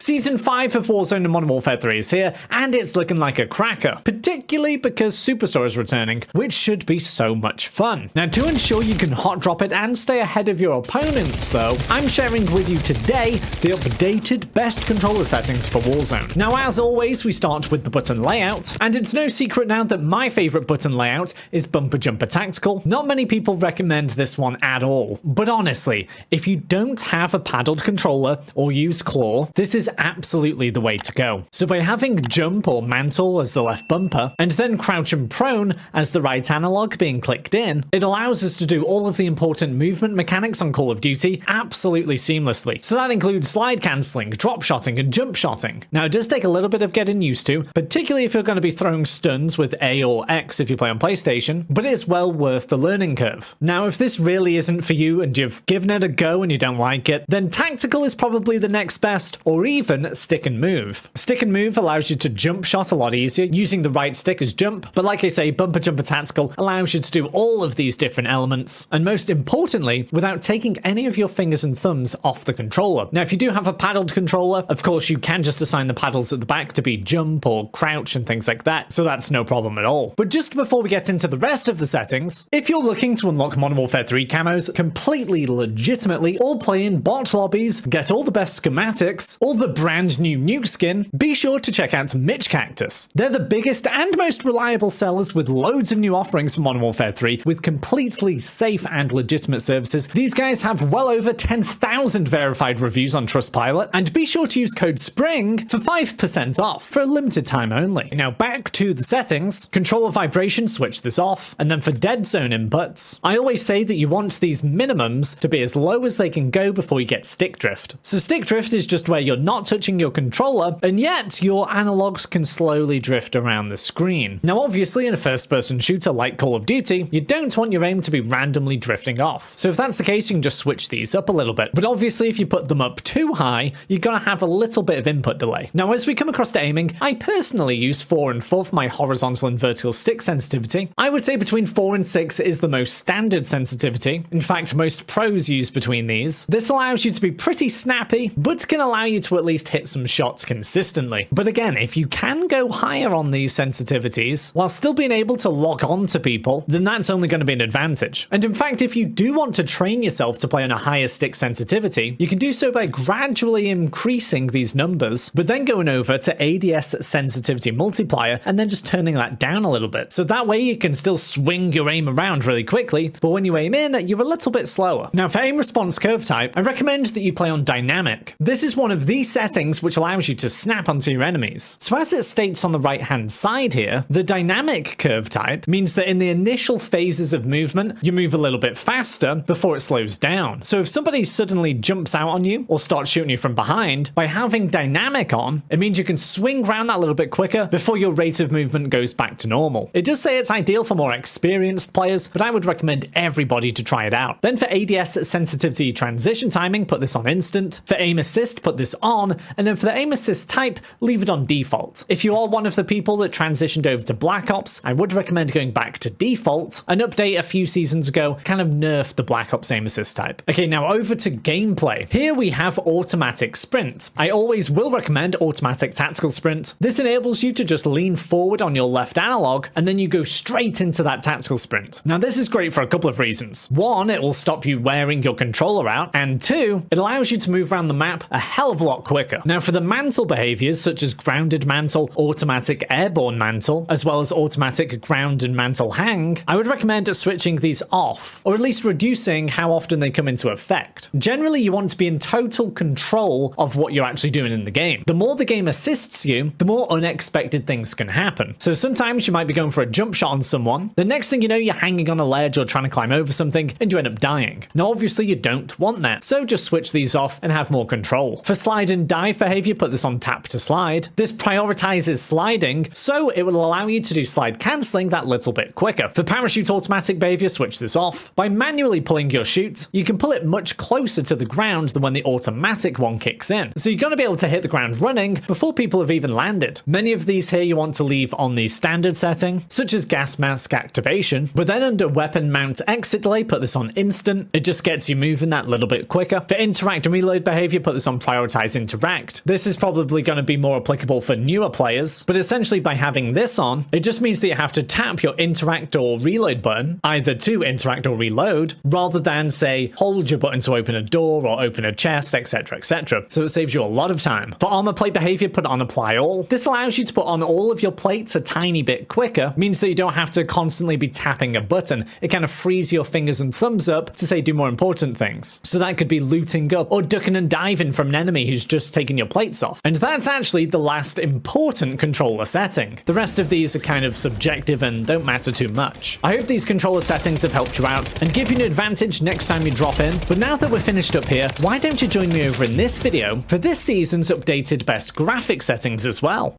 Season 5 of Warzone and Modern Warfare 3 is here, and it's looking like a cracker, particularly because Superstore is returning, which should be so much fun. Now, to ensure you can hot drop it and stay ahead of your opponents, though, I'm sharing with you today the updated best controller settings for Warzone. Now, as always, we start with the button layout, and it's no secret now that my favorite button layout is Bumper Jumper Tactical. Not many people recommend this one at all, but honestly, if you don't have a paddled controller or use claw, this is absolutely the way to go. So by having jump or mantle as the left bumper, and then crouch and prone as the right analog being clicked in, it allows us to do all of the important movement mechanics on Call of Duty absolutely seamlessly. So that includes slide cancelling, drop shotting, and jump shotting. Now, it does take a little bit of getting used to, particularly if you're going to be throwing stuns with A or X if you play on PlayStation, but it's well worth the learning curve. Now, if this really isn't for you and you've given it a go and you don't like it, then tactical is probably the next best, or even stick and move. Stick and move allows you to jump shot a lot easier using the right stick as jump, but like I say, Bumper Jumper Tactical allows you to do all of these different elements, and most importantly, without taking any of your fingers and thumbs off the controller. Now, if you do have a paddled controller, of course you can just assign the paddles at the back to be jump or crouch and things like that, so that's no problem at all. But just before we get into the rest of the settings, if you're looking to unlock Modern Warfare 3 camos completely legitimately, or play in bot lobbies, get all the best schematics, or the brand new nuke skin, be sure to check out Mitch Cactus. They're the biggest and most reliable sellers with loads of new offerings for Modern Warfare 3 with completely safe and legitimate services. These guys have well over 10,000 verified reviews on Trustpilot, and be sure to use code SPRING for 5% off for a limited time only. Now back to the settings. Controller vibration, switch this off, and then for dead zone inputs, I always say that you want these minimums to be as low as they can go before you get stick drift. So stick drift is just where you're not touching your controller, and yet your analogs can slowly drift around the screen. Now obviously in a first-person shooter like Call of Duty, you don't want your aim to be randomly drifting off. So if that's the case, you can just switch these up a little bit. But obviously if you put them up too high, you're gonna have a little bit of input delay. Now as we come across to aiming, I personally use 4 and 4 for my horizontal and vertical stick sensitivity. I would say between 4 and 6 is the most standard sensitivity. In fact, most pros use between these. This allows you to be pretty snappy, but can allow you to at least hit some shots consistently. But again, if you can go higher on these sensitivities, while still being able to lock on to people, then that's only going to be an advantage. And in fact, if you do want to train yourself to play on a higher stick sensitivity, you can do so by gradually increasing these numbers, but then going over to ADS sensitivity multiplier and then just turning that down a little bit. So that way you can still swing your aim around really quickly, but when you aim in, you're a little bit slower. Now for aim response curve type, I recommend that you play on dynamic. This is one of these settings which allows you to snap onto your enemies. So as it states on the right hand side here, the dynamic curve type means that in the initial phases of movement, you move a little bit faster before it slows down. So if somebody suddenly jumps out on you or starts shooting you from behind, by having dynamic on, it means you can swing around that a little bit quicker before your rate of movement goes back to normal. It does say it's ideal for more experienced players, but I would recommend everybody to try it out. Then for ADS sensitivity transition timing, put this on instant. For aim assist, put this on, and then for the aim assist type, leave it on default. If you are one of the people that transitioned over to Black Ops, I would recommend going back to default. An update a few seasons ago kind of nerfed the Black Ops aim assist type. Okay, now over to gameplay. Here we have automatic sprint. I always will recommend automatic tactical sprint. This enables you to just lean forward on your left analog, and then you go straight into that tactical sprint. Now this is great for a couple of reasons. One, it will stop you wearing your controller out, and two, it allows you to move around the map a hell of a lot quicker. Now for the mantle behaviors such as grounded mantle, automatic airborne mantle, as well as automatic ground and mantle hang, I would recommend switching these off, or at least reducing how often they come into effect. Generally, you want to be in total control of what you're actually doing in the game. The more the game assists you, the more unexpected things can happen. So sometimes you might be going for a jump shot on someone, the next thing you know, you're hanging on a ledge or trying to climb over something, and you end up dying. Now obviously you don't want that, so just switch these off and have more control. For slide and dive behavior, put this on tap to slide. This prioritizes sliding, so So it will allow you to do slide cancelling that little bit quicker. For parachute automatic behavior, switch this off. By manually pulling your chute, you can pull it much closer to the ground than when the automatic one kicks in. So you're going to be able to hit the ground running before people have even landed. Many of these here you want to leave on the standard setting, such as gas mask activation, but then under weapon mount exit delay, put this on instant. It just gets you moving that little bit quicker. For interact and reload behavior, put this on prioritize interact. This is probably going to be more applicable for newer players, but essentially by having this on, it just means that you have to tap your interact or reload button, either to interact or reload, rather than say hold your button to open a door or open a chest, etc, etc. So it saves you a lot of time. For armor plate behavior, put on apply all. This allows you to put on all of your plates a tiny bit quicker, means that you don't have to constantly be tapping a button. It kind of frees your fingers and thumbs up to say do more important things. So that could be looting up or ducking and diving from an enemy who's just taken your plates off. And that's actually the last important controller setting. The rest of these are kind of subjective and don't matter too much. I hope these controller settings have helped you out and give you an advantage next time you drop in. But now that we're finished up here, why don't you join me over in this video for this season's updated best graphic settings as well?